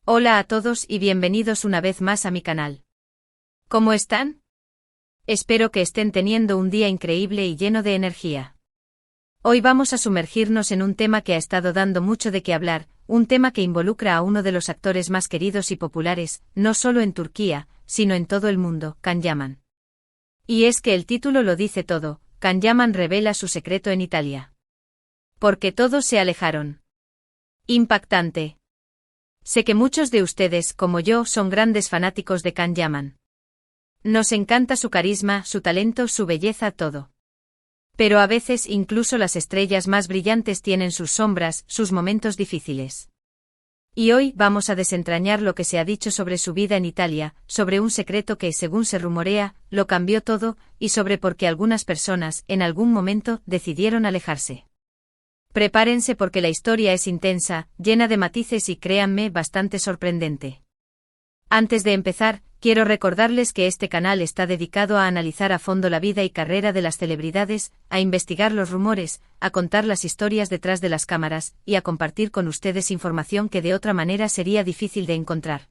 Hola a todos y bienvenidos una vez más a mi canal. ¿Cómo están? Espero que estén teniendo un día increíble y lleno de energía. Hoy vamos a sumergirnos en un tema que ha estado dando mucho de qué hablar, un tema que involucra a uno de los actores más queridos y populares, no solo en Turquía, sino en todo el mundo, Can Yaman. Y es que el título lo dice todo, Can Yaman revela su secreto en Italia. Porque todos se alejaron. Impactante. Sé que muchos de ustedes, como yo, son grandes fanáticos de Can Yaman. Nos encanta su carisma, su talento, su belleza, todo. Pero a veces incluso las estrellas más brillantes tienen sus sombras, sus momentos difíciles. Y hoy vamos a desentrañar lo que se ha dicho sobre su vida en Italia, sobre un secreto que, según se rumorea, lo cambió todo, y sobre por qué algunas personas, en algún momento, decidieron alejarse. Prepárense porque la historia es intensa, llena de matices y créanme, bastante sorprendente. Antes de empezar, quiero recordarles que este canal está dedicado a analizar a fondo la vida y carrera de las celebridades, a investigar los rumores, a contar las historias detrás de las cámaras, y a compartir con ustedes información que de otra manera sería difícil de encontrar.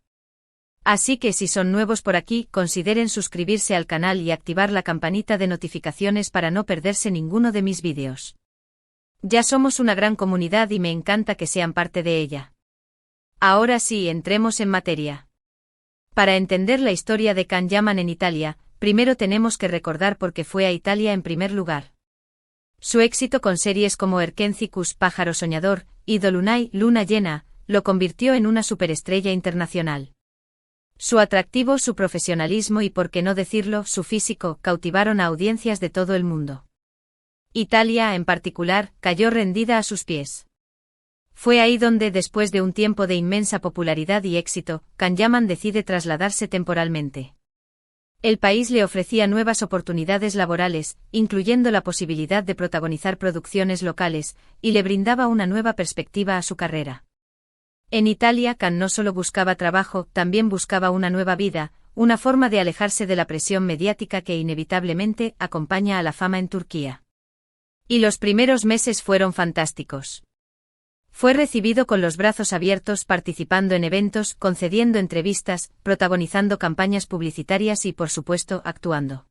Así que si son nuevos por aquí, consideren suscribirse al canal y activar la campanita de notificaciones para no perderse ninguno de mis vídeos. Ya somos una gran comunidad y me encanta que sean parte de ella. Ahora sí, entremos en materia. Para entender la historia de Can Yaman en Italia, primero tenemos que recordar por qué fue a Italia en primer lugar. Su éxito con series como Erkencicus, Pájaro Soñador, y Dolunay, Luna Llena, lo convirtió en una superestrella internacional. Su atractivo, su profesionalismo y, por qué no decirlo, su físico, cautivaron a audiencias de todo el mundo. Italia, en particular, cayó rendida a sus pies. Fue ahí donde, después de un tiempo de inmensa popularidad y éxito, Can Yaman decide trasladarse temporalmente. El país le ofrecía nuevas oportunidades laborales, incluyendo la posibilidad de protagonizar producciones locales, y le brindaba una nueva perspectiva a su carrera. En Italia, Can no solo buscaba trabajo, también buscaba una nueva vida, una forma de alejarse de la presión mediática que inevitablemente acompaña a la fama en Turquía. Y los primeros meses fueron fantásticos. Fue recibido con los brazos abiertos, participando en eventos, concediendo entrevistas, protagonizando campañas publicitarias y, por supuesto, actuando.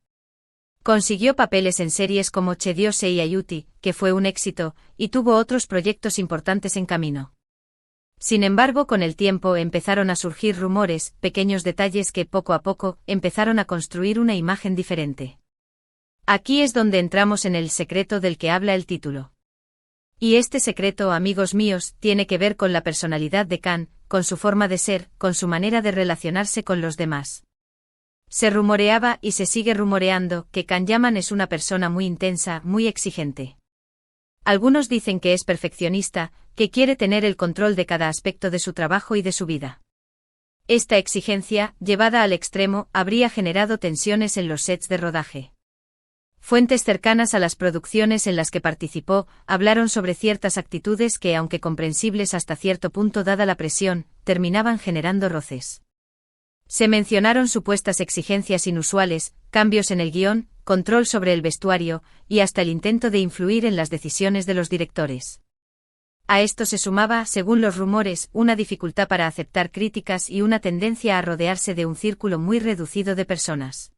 Consiguió papeles en series como C'è Dio sei aiuti, que fue un éxito, y tuvo otros proyectos importantes en camino. Sin embargo, con el tiempo empezaron a surgir rumores, pequeños detalles que, poco a poco, empezaron a construir una imagen diferente. Aquí es donde entramos en el secreto del que habla el título. Y este secreto, amigos míos, tiene que ver con la personalidad de Can, con su forma de ser, con su manera de relacionarse con los demás. Se rumoreaba, y se sigue rumoreando, que Can Yaman es una persona muy intensa, muy exigente. Algunos dicen que es perfeccionista, que quiere tener el control de cada aspecto de su trabajo y de su vida. Esta exigencia, llevada al extremo, habría generado tensiones en los sets de rodaje. Fuentes cercanas a las producciones en las que participó, hablaron sobre ciertas actitudes que, aunque comprensibles hasta cierto punto dada la presión, terminaban generando roces. Se mencionaron supuestas exigencias inusuales, cambios en el guión, control sobre el vestuario, y hasta el intento de influir en las decisiones de los directores. A esto se sumaba, según los rumores, una dificultad para aceptar críticas y una tendencia a rodearse de un círculo muy reducido de personas.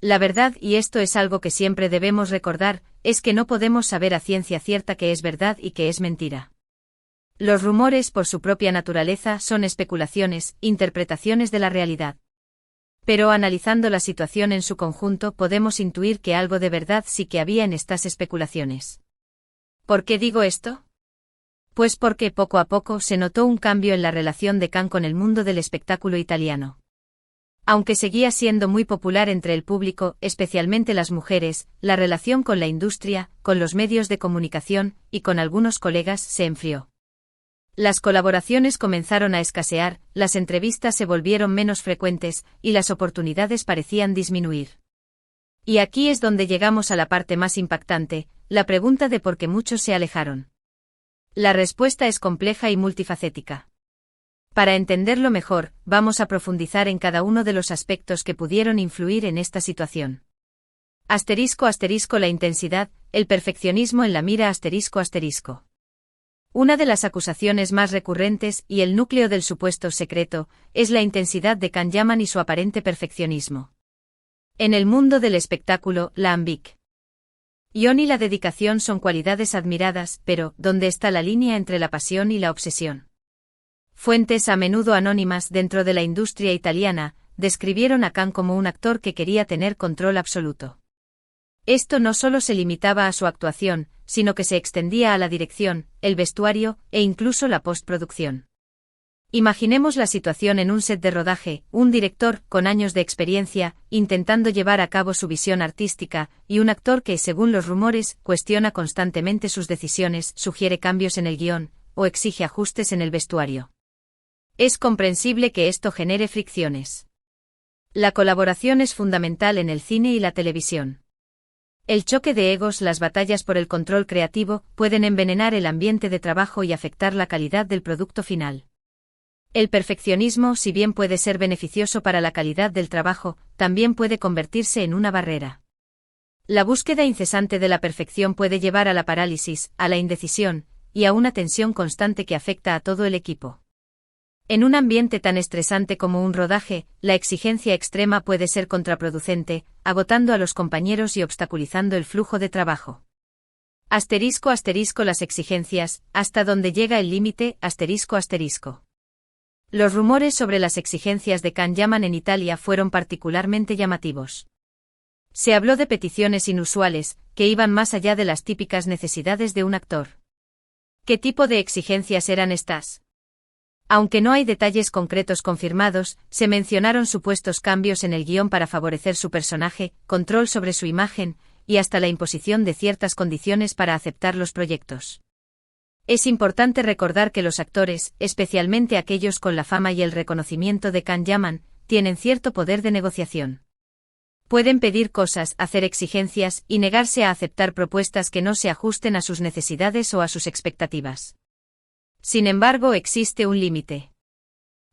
La verdad, y esto es algo que siempre debemos recordar, es que no podemos saber a ciencia cierta qué es verdad y qué es mentira. Los rumores, por su propia naturaleza, son especulaciones, interpretaciones de la realidad. Pero analizando la situación en su conjunto, podemos intuir que algo de verdad sí que había en estas especulaciones. ¿Por qué digo esto? Pues porque poco a poco se notó un cambio en la relación de Can con el mundo del espectáculo italiano. Aunque seguía siendo muy popular entre el público, especialmente las mujeres, la relación con la industria, con los medios de comunicación, y con algunos colegas, se enfrió. Las colaboraciones comenzaron a escasear, las entrevistas se volvieron menos frecuentes, y las oportunidades parecían disminuir. Y aquí es donde llegamos a la parte más impactante, la pregunta de por qué muchos se alejaron. La respuesta es compleja y multifacética. Para entenderlo mejor, vamos a profundizar en cada uno de los aspectos que pudieron influir en esta situación. *** La intensidad, el perfeccionismo en la mira ***. Una de las acusaciones más recurrentes y el núcleo del supuesto secreto es la intensidad de Can Yaman y su aparente perfeccionismo. En el mundo del espectáculo, la ambición y la dedicación son cualidades admiradas, pero ¿dónde está la línea entre la pasión y la obsesión? Fuentes a menudo anónimas dentro de la industria italiana describieron a Can como un actor que quería tener control absoluto. Esto no solo se limitaba a su actuación, sino que se extendía a la dirección, el vestuario e incluso la postproducción. Imaginemos la situación en un set de rodaje, un director, con años de experiencia, intentando llevar a cabo su visión artística, y un actor que, según los rumores, cuestiona constantemente sus decisiones, sugiere cambios en el guión, o exige ajustes en el vestuario. Es comprensible que esto genere fricciones. La colaboración es fundamental en el cine y la televisión. El choque de egos, las batallas por el control creativo, pueden envenenar el ambiente de trabajo y afectar la calidad del producto final. El perfeccionismo, si bien puede ser beneficioso para la calidad del trabajo, también puede convertirse en una barrera. La búsqueda incesante de la perfección puede llevar a la parálisis, a la indecisión, y a una tensión constante que afecta a todo el equipo. En un ambiente tan estresante como un rodaje, la exigencia extrema puede ser contraproducente, agotando a los compañeros y obstaculizando el flujo de trabajo. ***** Las exigencias, hasta donde llega el límite, ****. Los rumores sobre las exigencias de Can Yaman en Italia fueron particularmente llamativos. Se habló de peticiones inusuales, que iban más allá de las típicas necesidades de un actor. ¿Qué tipo de exigencias eran estas? Aunque no hay detalles concretos confirmados, se mencionaron supuestos cambios en el guión para favorecer su personaje, control sobre su imagen, y hasta la imposición de ciertas condiciones para aceptar los proyectos. Es importante recordar que los actores, especialmente aquellos con la fama y el reconocimiento de Can Yaman, tienen cierto poder de negociación. Pueden pedir cosas, hacer exigencias y negarse a aceptar propuestas que no se ajusten a sus necesidades o a sus expectativas. Sin embargo, existe un límite.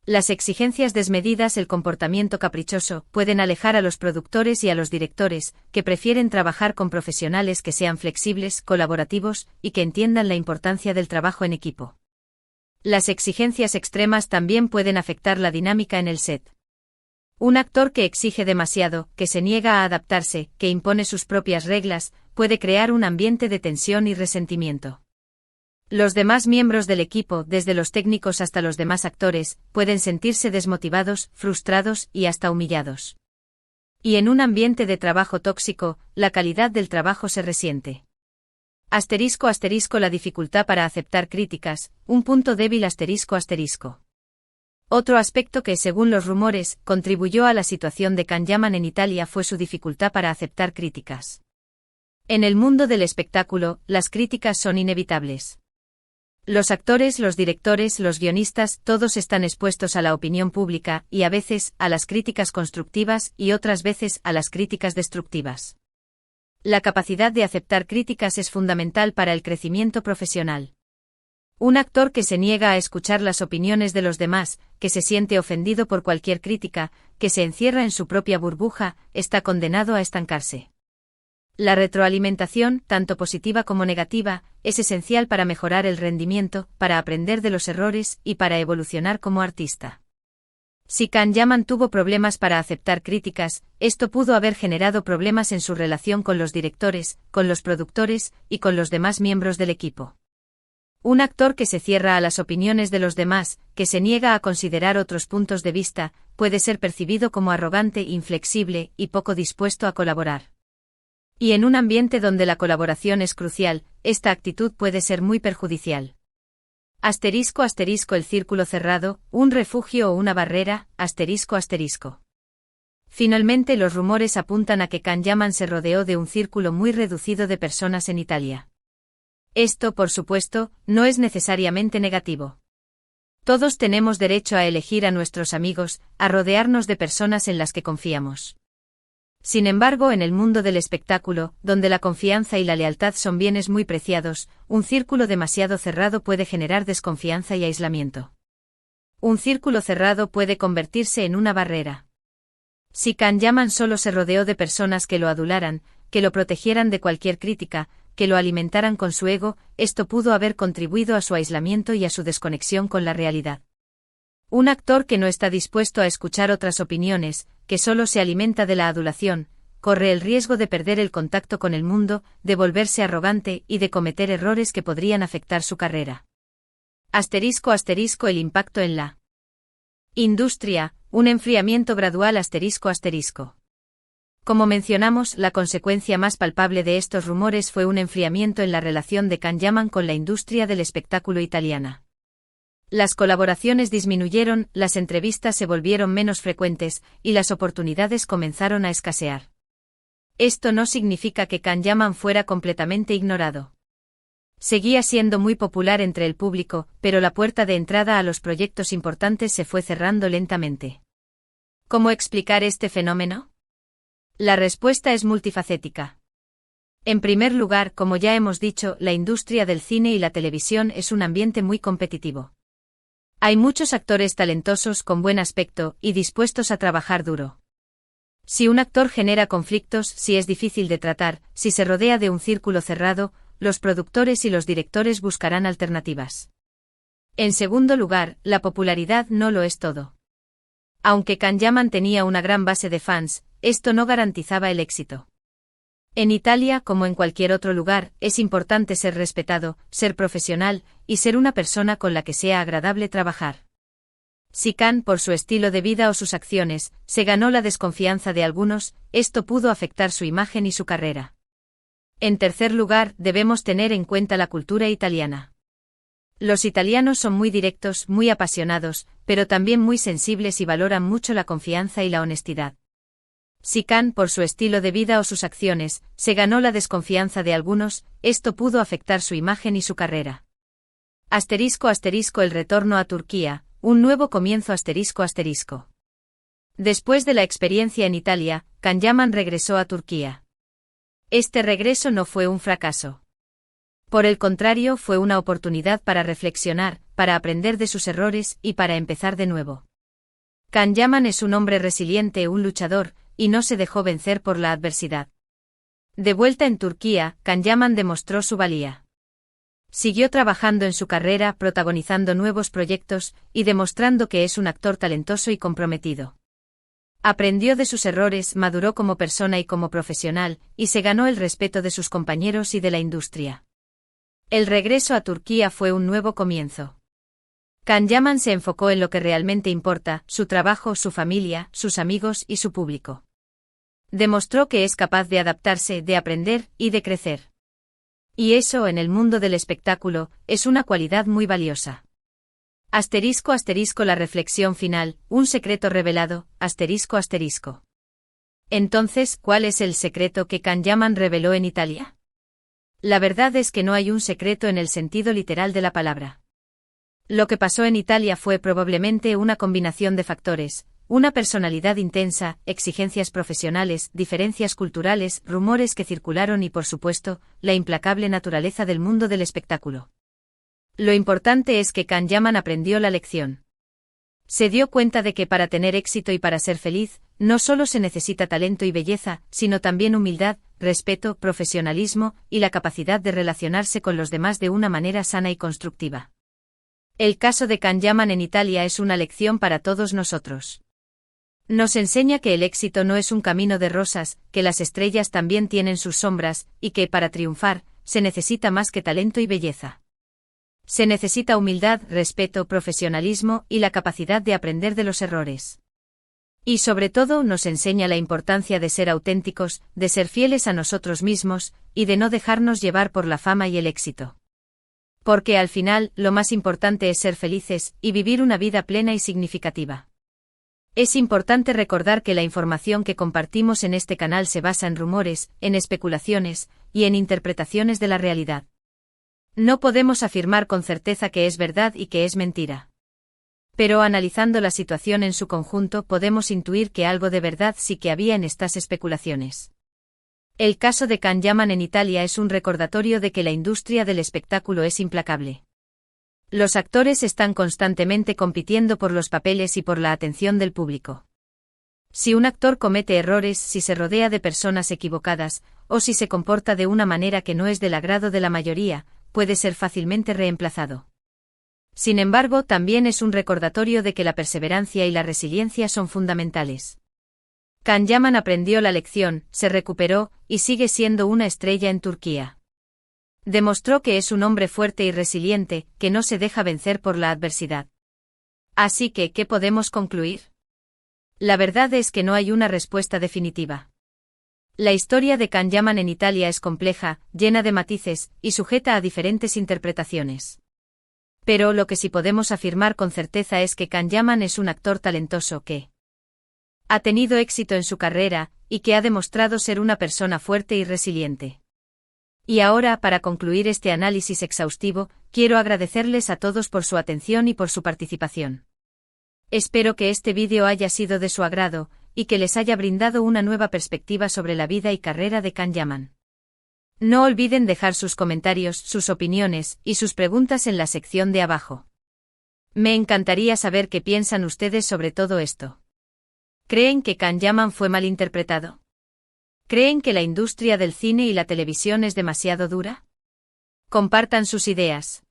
Las exigencias desmedidas, el comportamiento caprichoso, pueden alejar a los productores y a los directores, que prefieren trabajar con profesionales que sean flexibles, colaborativos, y que entiendan la importancia del trabajo en equipo. Las exigencias extremas también pueden afectar la dinámica en el set. Un actor que exige demasiado, que se niega a adaptarse, que impone sus propias reglas, puede crear un ambiente de tensión y resentimiento. Los demás miembros del equipo, desde los técnicos hasta los demás actores, pueden sentirse desmotivados, frustrados y hasta humillados. Y en un ambiente de trabajo tóxico, la calidad del trabajo se resiente. ****, la dificultad para aceptar críticas, un punto débil ****. Otro aspecto que, según los rumores, contribuyó a la situación de Can Yaman en Italia fue su dificultad para aceptar críticas. En el mundo del espectáculo, las críticas son inevitables. Los actores, los directores, los guionistas, todos están expuestos a la opinión pública y a veces a las críticas constructivas y otras veces a las críticas destructivas. La capacidad de aceptar críticas es fundamental para el crecimiento profesional. Un actor que se niega a escuchar las opiniones de los demás, que se siente ofendido por cualquier crítica, que se encierra en su propia burbuja, está condenado a estancarse. La retroalimentación, tanto positiva como negativa, es esencial para mejorar el rendimiento, para aprender de los errores y para evolucionar como artista. Si Can Yaman tuvo problemas para aceptar críticas, esto pudo haber generado problemas en su relación con los directores, con los productores y con los demás miembros del equipo. Un actor que se cierra a las opiniones de los demás, que se niega a considerar otros puntos de vista, puede ser percibido como arrogante, inflexible y poco dispuesto a colaborar. Y en un ambiente donde la colaboración es crucial, esta actitud puede ser muy perjudicial. ****, el círculo cerrado, un refugio o una barrera, ****. Finalmente, los rumores apuntan a que Can Yaman se rodeó de un círculo muy reducido de personas en Italia. Esto, por supuesto, no es necesariamente negativo. Todos tenemos derecho a elegir a nuestros amigos, a rodearnos de personas en las que confiamos. Sin embargo, en el mundo del espectáculo, donde la confianza y la lealtad son bienes muy preciados, un círculo demasiado cerrado puede generar desconfianza y aislamiento. Un círculo cerrado puede convertirse en una barrera. Si Can Yaman solo se rodeó de personas que lo adularan, que lo protegieran de cualquier crítica, que lo alimentaran con su ego, esto pudo haber contribuido a su aislamiento y a su desconexión con la realidad. Un actor que no está dispuesto a escuchar otras opiniones, que solo se alimenta de la adulación, corre el riesgo de perder el contacto con el mundo, de volverse arrogante y de cometer errores que podrían afectar su carrera. *** El impacto en la industria, un enfriamiento gradual ***. Como mencionamos, la consecuencia más palpable de estos rumores fue un enfriamiento en la relación de Can Yaman con la industria del espectáculo italiana. Las colaboraciones disminuyeron, las entrevistas se volvieron menos frecuentes, y las oportunidades comenzaron a escasear. Esto no significa que Can Yaman fuera completamente ignorado. Seguía siendo muy popular entre el público, pero la puerta de entrada a los proyectos importantes se fue cerrando lentamente. ¿Cómo explicar este fenómeno? La respuesta es multifacética. En primer lugar, como ya hemos dicho, la industria del cine y la televisión es un ambiente muy competitivo. Hay muchos actores talentosos con buen aspecto y dispuestos a trabajar duro. Si un actor genera conflictos, si es difícil de tratar, si se rodea de un círculo cerrado, los productores y los directores buscarán alternativas. En segundo lugar, la popularidad no lo es todo. Aunque Can Yaman tenía una gran base de fans, esto no garantizaba el éxito. En Italia, como en cualquier otro lugar, es importante ser respetado, ser profesional, y ser una persona con la que sea agradable trabajar. Si Can, por su estilo de vida o sus acciones, se ganó la desconfianza de algunos, esto pudo afectar su imagen y su carrera. En tercer lugar, debemos tener en cuenta la cultura italiana. Los italianos son muy directos, muy apasionados, pero también muy sensibles y valoran mucho la confianza y la honestidad. Si Can, por su estilo de vida o sus acciones, se ganó la desconfianza de algunos, esto pudo afectar su imagen y su carrera. El retorno a Turquía, un nuevo comienzo ***. Después de la experiencia en Italia, Can Yaman regresó a Turquía. Este regreso no fue un fracaso. Por el contrario, fue una oportunidad para reflexionar, para aprender de sus errores y para empezar de nuevo. Can Yaman es un hombre resiliente, un luchador, y no se dejó vencer por la adversidad. De vuelta en Turquía, Can Yaman demostró su valía. Siguió trabajando en su carrera, protagonizando nuevos proyectos, y demostrando que es un actor talentoso y comprometido. Aprendió de sus errores, maduró como persona y como profesional, y se ganó el respeto de sus compañeros y de la industria. El regreso a Turquía fue un nuevo comienzo. Can Yaman se enfocó en lo que realmente importa, su trabajo, su familia, sus amigos y su público. Demostró que es capaz de adaptarse, de aprender y de crecer. Y eso, en el mundo del espectáculo, es una cualidad muy valiosa. La reflexión final, un secreto revelado, ***. Entonces, ¿cuál es el secreto que Can Yaman reveló en Italia? La verdad es que no hay un secreto en el sentido literal de la palabra. Lo que pasó en Italia fue probablemente una combinación de factores: una personalidad intensa, exigencias profesionales, diferencias culturales, rumores que circularon y, por supuesto, la implacable naturaleza del mundo del espectáculo. Lo importante es que Can Yaman aprendió la lección. Se dio cuenta de que para tener éxito y para ser feliz, no solo se necesita talento y belleza, sino también humildad, respeto, profesionalismo y la capacidad de relacionarse con los demás de una manera sana y constructiva. El caso de Can Yaman en Italia es una lección para todos nosotros. Nos enseña que el éxito no es un camino de rosas, que las estrellas también tienen sus sombras, y que, para triunfar, se necesita más que talento y belleza. Se necesita humildad, respeto, profesionalismo y la capacidad de aprender de los errores. Y sobre todo nos enseña la importancia de ser auténticos, de ser fieles a nosotros mismos, y de no dejarnos llevar por la fama y el éxito. Porque al final, lo más importante es ser felices y vivir una vida plena y significativa. Es importante recordar que la información que compartimos en este canal se basa en rumores, en especulaciones y en interpretaciones de la realidad. No podemos afirmar con certeza que es verdad y que es mentira. Pero analizando la situación en su conjunto podemos intuir que algo de verdad sí que había en estas especulaciones. El caso de Can Yaman en Italia es un recordatorio de que la industria del espectáculo es implacable. Los actores están constantemente compitiendo por los papeles y por la atención del público. Si un actor comete errores, si se rodea de personas equivocadas, o si se comporta de una manera que no es del agrado de la mayoría, puede ser fácilmente reemplazado. Sin embargo, también es un recordatorio de que la perseverancia y la resiliencia son fundamentales. Can Yaman aprendió la lección, se recuperó, y sigue siendo una estrella en Turquía. Demostró que es un hombre fuerte y resiliente, que no se deja vencer por la adversidad. Así que, ¿qué podemos concluir? La verdad es que no hay una respuesta definitiva. La historia de Can Yaman en Italia es compleja, llena de matices, y sujeta a diferentes interpretaciones. Pero lo que sí podemos afirmar con certeza es que Can Yaman es un actor talentoso que ha tenido éxito en su carrera, y que ha demostrado ser una persona fuerte y resiliente. Y ahora, para concluir este análisis exhaustivo, quiero agradecerles a todos por su atención y por su participación. Espero que este vídeo haya sido de su agrado, y que les haya brindado una nueva perspectiva sobre la vida y carrera de Can Yaman. No olviden dejar sus comentarios, sus opiniones, y sus preguntas en la sección de abajo. Me encantaría saber qué piensan ustedes sobre todo esto. ¿Creen que Can Yaman fue mal interpretado? ¿Creen que la industria del cine y la televisión es demasiado dura? Compartan sus ideas.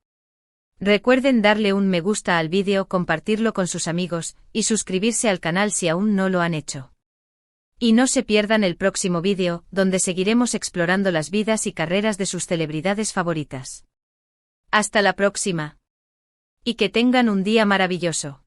Recuerden darle un me gusta al vídeo, compartirlo con sus amigos, y suscribirse al canal si aún no lo han hecho. Y no se pierdan el próximo vídeo, donde seguiremos explorando las vidas y carreras de sus celebridades favoritas. Hasta la próxima. Y que tengan un día maravilloso.